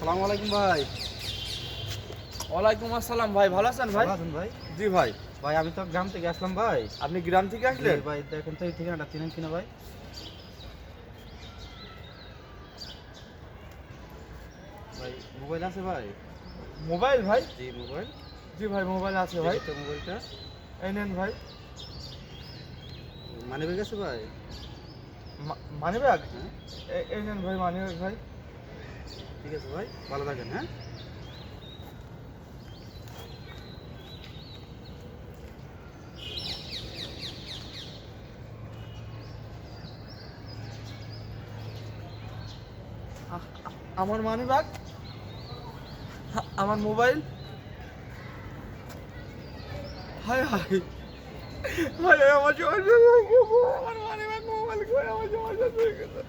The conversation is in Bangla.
আসসালামু আলাইকুম ভাই। ওয়ালাইকুম আসসালাম ভাই, ভালো আছেন ভাই? ভালো আছেন ভাই? জি ভাই। ভাই আমি তো গ্রাম থেকে আসলাম ভাই। আপনি গ্রাম থেকে আসলেন? জি ভাই, দেখেন তো এই ঠিকানাটা চিনেন কিনা ভাই? ভাই মোবাইল আছে ভাই? মোবাইল ভাই? G mobile. জি ভাই, মোবাইল আছে ভাই। দেখি তো মোবাইলটা। এই নেন ভাই। মানি ব্যাগ আছে ভাই? Money bag? হ্যাঁ এই নেন ভাই মানি ব্যাগ ভাই। ঠিক আছে ভাই, ভালো থাকেন। হ্যাঁ আমার মানি ব্যাগ, আমার মোবাইল। হাই হাই ভাই, আমার সমস্যা হয়ে গেছে। আমার মানি ব্যাগ মোবাইল করে আমার সমস্যা হয়ে গেছে।